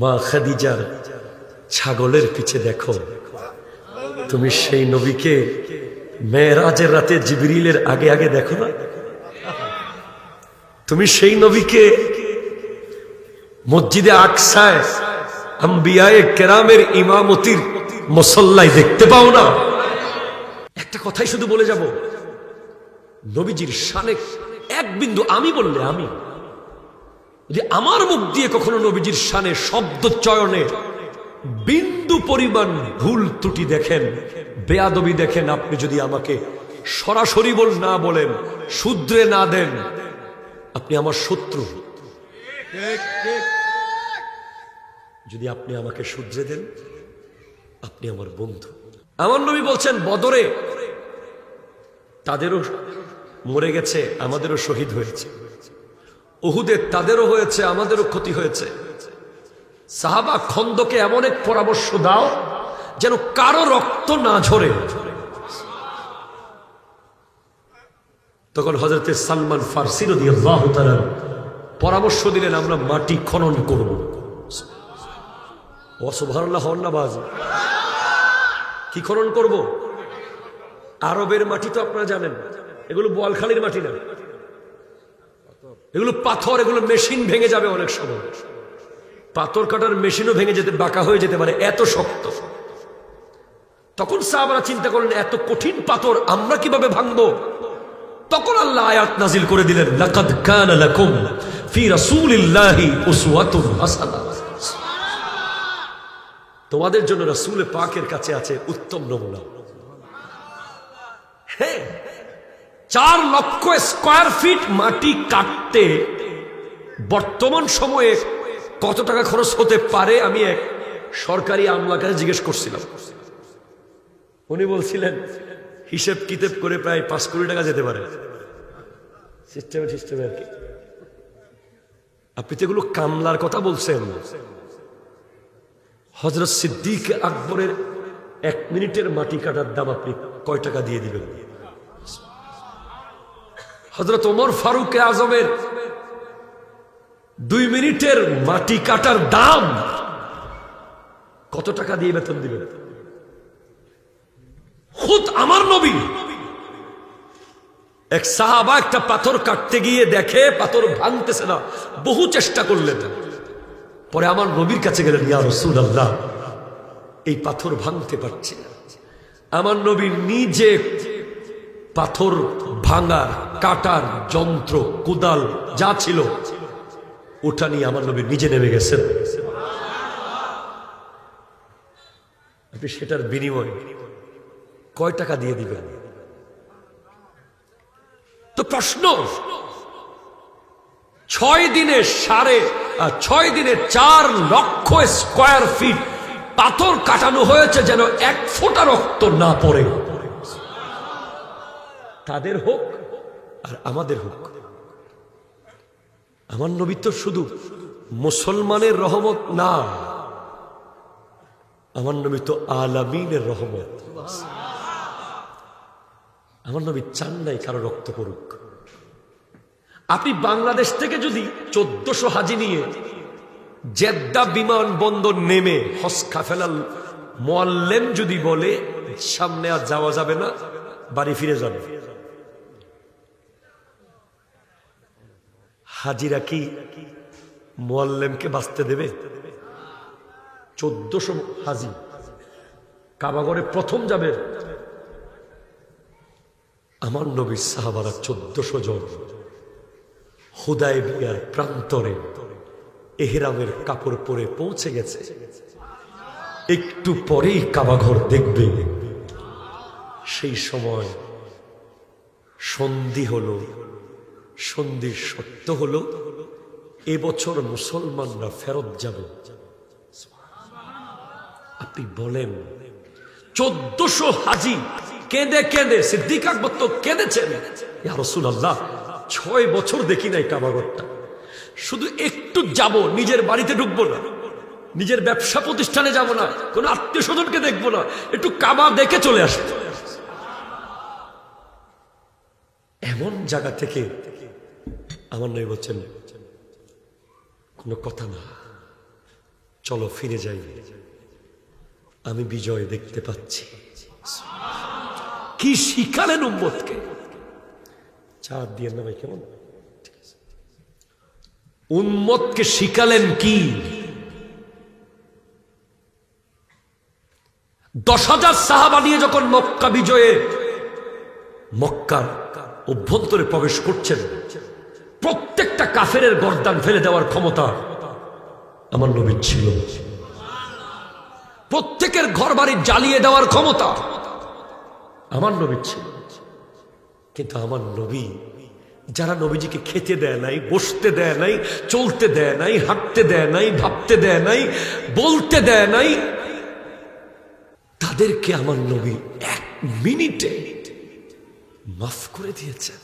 মা খাদিজার ছাগলের পিছে দেখো, তুমি সেই নবীকে মেরাজের রাতে জিবরিলের আগে আগে দেখো না? তুমি সেই নবীকে মসজিদে আকসায় আম্বিয়ায়ে কেরামের ইমামতির মুসল্লায় দেখতে পাও না? একটা কথাই শুধু বলে যাব, নবীজির শানে এক বিন্দু আমি বললে, আমি যদি আমার মুখ দিয়ে কখনো নবীজির শানে শব্দ চয়নে বিন্দু পরিমাণ ভুল ত্রুটি দেখেন, বেয়াদবি দেখেন, আপনি যদি আমাকে সরাসরি না বলেন, শুধরে না দেন, আপনি আমার শত্রু। যদি আপনি আমাকে শুধরে দেন, আপনি আমার বন্ধু। আমার নবী বলছেন, বদরে তাদেরও মরে গেছে, আমাদেরও শহীদ হয়েছে, উহুদে তাদেরও হয়েছে, আমাদেরও ক্ষতি হয়েছে। সাহাবা খন্দকে এমন এক পরামর্শ দাও যেন কারো রক্ত না ঝরে। তখন হযরতে সালমান ফারসি রাদিয়াল্লাহু তাআলা পরামর্শ দিলেন, আমরা মাটি খনন করব। ও সুবহানাল্লাহ, হন্নাবাজ। কি খনন করব? আরবের মাটি তো আপনারা জানেন, এগুলো বোয়ালখালীর মাটি না, এগুলো পাথর, এগুলো মেশিন ভেঙে যাবে অনেক সময়। পাথর কাটার মেশিনও ভেঙে যেতে, বাঁকা হয়ে যেতে পারে, এত শক্ত। তখন সাহাবারা চিন্তা করলেন, এত কঠিন পাথর আমরা কিভাবে ভাঙবো? তখন আল্লাহ আয়াত নাজিল করে দিলেন, লাকাদ কানা লাকুম ফি রাসূলিল্লাহি উসওয়াতুন হাসানাহ। তোমাদের জন্য রাসূল পাকের কাছে আছে উত্তম নমুনা। হ্যাঁ, 4 লক্ষ স্কয়ার ফিট মাটি কাটতে বর্তমান সময়ে কত টাকা খরচ হতে পারে? আমি এক সরকারি আমলার কাছে জিজ্ঞেস করছিলাম, উনি বলছিলেন হিসেব কিতাব করে প্রায় 5 কোটি টাকা যেতে পারে। সিস্টেমে আর কি। আপনি তো এগুলো কামলার কথা বলছেন। হযরত সিদ্দিক আকবরের 1 মিনিটের মাটি কাটার দাম আপনি কয় টাকা দিয়ে দিবেন? হযরত ওমর ফারুক আজমের 2 মিনিটের মাটি কাটার দাম কত টাকা দিয়ে বেতন দিবেন? খুদ আমার নবী এক সাহাবা একটা পাথর কাটতে গিয়ে দেখে পাথর ভাঙতেছে না, বহু চেষ্টা করলেন, পরে আমার নবীর কাছে গেলেন, ইয়া রাসূলুল্লাহ, এই পাথর ভাঙতে পারছি না। আমার নবী নিজে পাথর ভাঙার, কাটার যন্ত্র, কোদাল যা ছিল ওটা নিয়ে আমার নবী নিজে নেমে গেছেন। আপনি সেটার বিনিময়ে কয় টাকা দিয়ে দিবেন? তো প্রশ্ন, 6 দিনে 4 লক্ষ স্কয়ার ফিট পাথর কাটানো হয়েছে যেন 1 ফোঁটা রক্ত না পড়ে। তাদের হোক আর আমাদের হোক, আমার নবী তো শুধু মুসলমানের রহমত না, আমার নবী তো আলামিনের রহমত। আমার নবী চান নাই কারো রক্ত পড়ুক। আপনি বাংলাদেশ থেকে যদি 1400 হাজি নিয়ে জেদ্দা বিমানবন্দর নেমে হজ কাফেলার মুআল্লিম যদি বলে সামনে আর যাওয়া যাবে না, বাড়ি ফিরে যাবে, হাজিরা কি মুআল্লিমকে বাঁচতে দেবে? 1400 হাজি কাবাগরে প্রথম যাবে। আমার নবীর সাহাবারা 1400 জন হুদায়বিয়ার প্রান্তরে ইহরামের কাপড় পরে পৌঁছে গেছে। একটু পরেই কাবাঘর দেখবে। সেই সময় সন্ধি হলো, সন্ধির শর্ত হলো এবছর মুসলমানরা ফেরত যাবে। আপনি বলেন, 1400 হাজি কেঁদে কেঁদে, সিদ্দিক আকবর তো কেঁদেছেন, ইয়া রাসূলুল্লাহ 6 বছর দেখি নাই কাবাঘরটা, শুধু একটু যাব, নিজের বাড়িতে ঢুকবো না, নিজের ব্যবসা প্রতিষ্ঠানে যাব না, কোন আত্মীয় স্বজনকে দেখবো না, একটু কাবা দেখে চলে আসবো। এমন জায়গা থেকে আমার নবী বলছেন, কোনো কথা না, চলো ফিরে যাই, আমি বিজয় দেখতে পাচ্ছি। কি শিখালেন উম্মতকে? চাঁদ দিয়ে না ভাই, কেমন উম্মতকে শিখালেন কি? 10,000 সাহাবা নিয়ে যখন মক্কা বিজয়ে মক্কার অভ্যন্তরে প্রবেশ করছেন, প্রত্যেকটা কাফেরের গর্দান ফেলে দেওয়ার ক্ষমতা আমার নবীর ছিল। প্রত্যেকের ঘর বাড়ি জ্বালিয়ে দেওয়ার ক্ষমতা আমার নবীর ছিল। কিন্তু আমার নবী, যারা নবীজিকে খেতে দেয় নাই, বসতে দেয় নাই, চলতে দেয় নাই, হাঁটতে দেয় নাই, ভাবতে দেয় নাই, বলতে দেয় নাই, তাদেরকে আমার নবী 1 মিনিটে মাফ করে দিয়েছেন।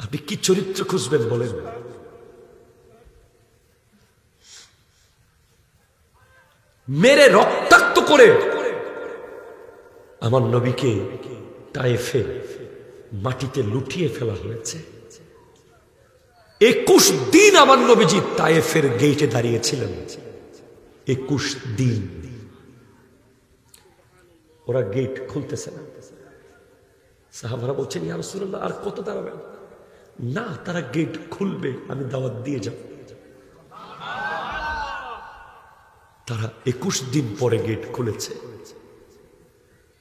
আপনি কি চরিত্র খুঁজবেন বলেন? মেরে রক্তাক্ত করে আমার নবীকে তায়েফে মাটিতে লুটিয়ে ফেলা হয়েছে। 21 দিন আমার নবীজি তায়েফের গেটে দাঁড়িয়েছিলেন। 21 দিন ওরা গেট খুলতেছে না। সাহাবারা বলছেন, ইয়া রাসূলুল্লাহ, আর কত দাঁড়াবেন? না, তারা গেট খুলবে, আমি দাওয়াত দিয়ে যাব। তারা 21 দিন পরে গেট খুলেছে।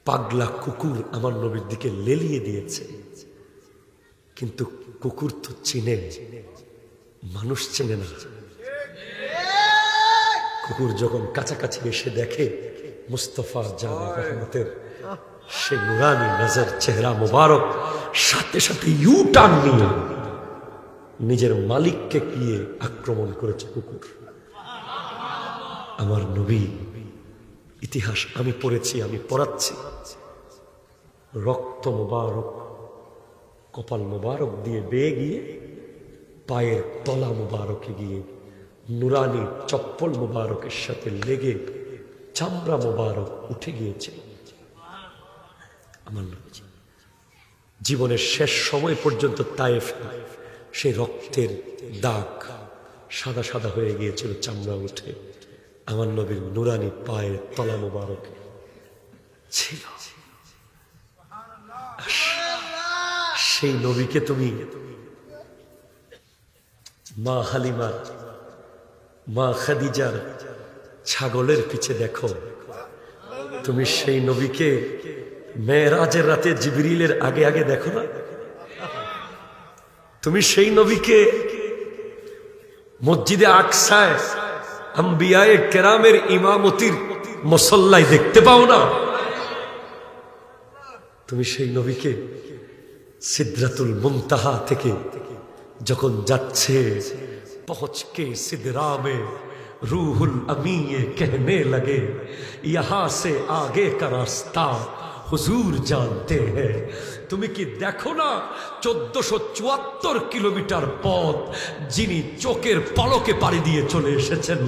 পাগলা কুকুর আমার নবীর দিকে লেলিয়ে দিয়েছে, কিন্তু কুকুর তো চিনে, মানুষ চেনে না। কুকুর যখন কাছাকাছি এসে দেখে মুস্তাফা জানে রহমতের সে নুরানি নজর চেহারা মুবারক, সাথে সাথে ইউ টার্ন নিয়ে নিজের মালিককে গিয়ে আক্রমণ করেছে কুকুর। আমার নবী, ইতিহাস আমি পড়েছি, আমি পড়াচ্ছি, রক্ত মুবারক কপাল মুবারক দিয়ে বেয়ে গিয়ে পায়ের তলা মুবারকে গিয়ে নুরানি চপ্পল মুবারকের সাথে লেগে চামড়া মুবারক উঠে গিয়েছে। আমার নবীজি জীবনের শেষ সময় পর্যন্ত তায়েফ সেই রক্তের দাগ সাদা সাদা হয়ে গিয়েছিল, চামড়া উঠে আমার নবীর নুরানি পায়ের তলা মুবারক ছিল। সেই নবীকে তুমি মা হালিমার, মা খাদিজার ছাগলের পিছে দেখো, তুমি সেই নবীকে মেরাজের রাতে জিবরিলের আগে আগে দেখো না? তুমি সেই নবীকে মসজিদে আকসায় আম্বিয়ায়ে কেরামের ইমামতির মুসল্লায় দেখতে পাও না? তুমি সেই নবীকে সিদরাতুল মুনতাহা থেকে যখন যাচ্ছে, पहुंच के सिदरा में रूहुल अमी ये कहने लगे, यहां से आगे का रास्ता हुजूर जानते हैं। তুমি কি দেখো না 1474 কিলোমিটার পথ যিনি চোখের পলকে পাড়ি দিয়ে চলে এসেছেন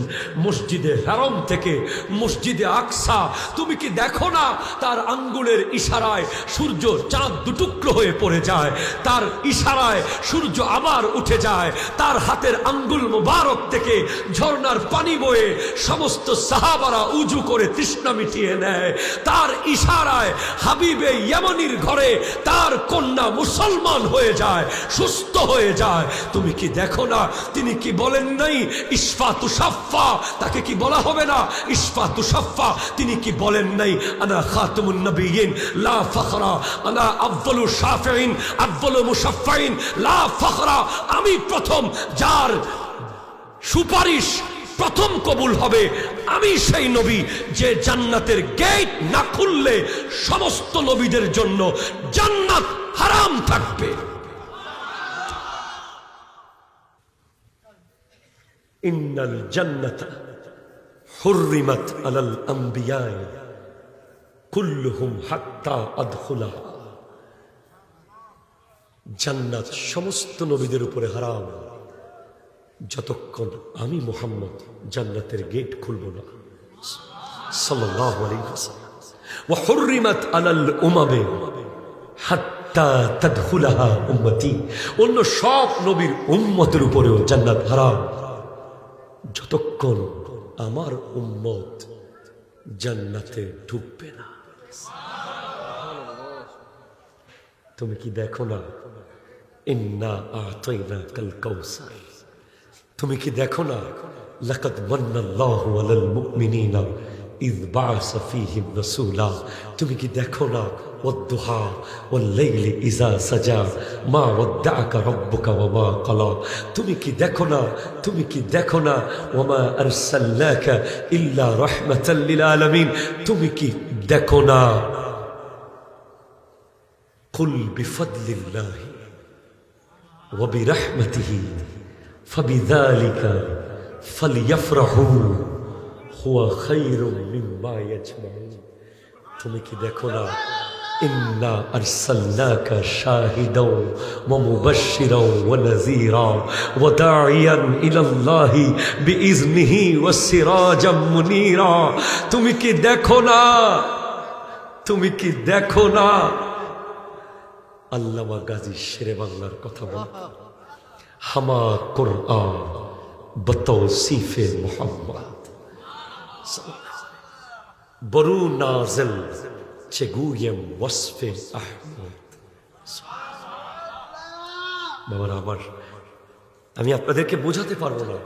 মসজিদে হারাম থেকে মসজিদে আকসা? তুমি কি দেখো না তার আঙ্গুলের ইশারায় সূর্য চাঁদ দুটুকরো হয়ে পড়ে যায়, তার ইশারায় সূর্য আবার উঠে যায়, তার হাতের আঙ্গুল মোবারক থেকে ঝর্ণার পানি বয়ে সমস্ত সাহাবারা উজু করে তৃষ্ণা মিটিয়ে নেয়, তার ইশারায় হাবিবে ইয়ামানির ঘরে তার কন্যা মুসলমান হয়ে যায়, সুস্থ হয়ে যায়। তুমি কি দেখো না? তিনি কি বলেন নাই ইশফাতু শাফা? তাকে কি বলা হবে না ইশফাতু শাফা? তিনি কি বলেন নাই আনা খাতামুন নবিয়্যিন লা ফখরা, আনা আফদালু শাফিঈন আফদালু মুশাফফিঈন লা ফখরা? আমি প্রথম যার সুপারিশ প্রথম কবুল হবে, আমি সেই নবী যে জান্নাতের গেট না খুললে সমস্ত নবীদের জন্য জান্নাত হারাম থাকবে। ইন্নাল জান্নাতা হুররিমাত আলাল আমবিয়া কুল্লুহুম হাত্তা আদখুলাহা। জান্নাত সমস্ত নবীদের উপরে হারাম যতক্ষণ আমি মুহাম্মদ জান্নাতের গেট খুলব না। সাল্লাল্লাহু আলাইহি ওয়াসাল্লাম। ওয়া হুররিমাত আলাল উমামে হাত্তা তাদখুলাহা উম্মতি, অন্য সব নবীর উম্মতের উপরেও জান্নাত হারাম যতক্ষণ আমার উম্মত জান্নাতে ঢুকবে না। তুমি কি দেখো না, ইন্না আ'তাইনাকাল কাউসার, তুমি কি দেখো না, লাকাদ মান্নাল্লাহু আলাল মুমিনিনা ইয বা'আসা ফীহিম রাসূলা, তুমি কি দেখো না, ওয়াদ-দুহা ওয়াল-লাইলি ইযা সাজা মা ওয়াদ্দা'আকা রাব্বুকা ওয়া মা ক্বালা, তুমি কি দেখো না, তুমি কি দেখো না, ওয়া মা আরসালনাকা ইল্লা রাহমাতাল লিল আলামিন, তুমি কি দেখো না, কুল বিফদলিল্লাহি ওয়া বিরহমাতিহি ফাবিযালিকা ফালইফরাহু হুয়া খায়রুম মিম্মা ইয়াজমাউন, তুমি কি দেখো না, ইন্না আরসালনাকা শাহিদাও ওয়া মুবাশশিরাও ওয়া নাযীরা ওয়া দাঈয়ান ইলাল্লাহি বিইজনিহি ওয়া সিরাজাম মুনীরা, তুমি কি দেখো না, তুমি কি দেখো না। আল্লামা গাজী শেরে বাংলার কথা বলতেন, হামা কুরআন বতৌসিফে মুহাম্মদ, বরু নাজিল চেগুয়েম ওয়াসফে আহমদ। বাবারা আমার, আমি আপনাদেরকে বোঝাতে পারবো না,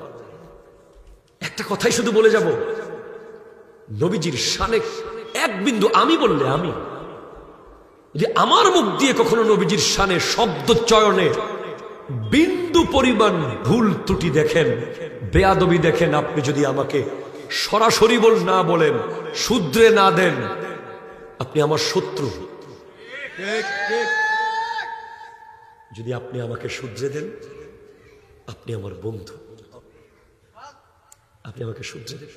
একটা কথাই শুধু বলে যাব, নবীজির শানে এক বিন্দু আমি বললে, আমি যদি আমার মুখ দিয়ে কখনো নবীজির শানে শব্দ চয়নে বিন্দু পরিমাণ ভুল ত্রুটি দেখেন, বেয়াদবি দেখেন, আপনি যদি আমাকে সরাসরি না বলেন, শুধরে না দেন, আপনি আমার শত্রু। যদি আপনি আমাকে শুধরে দেন, আপনি আমার বন্ধু, আপনি আমাকে শুধরে দেন।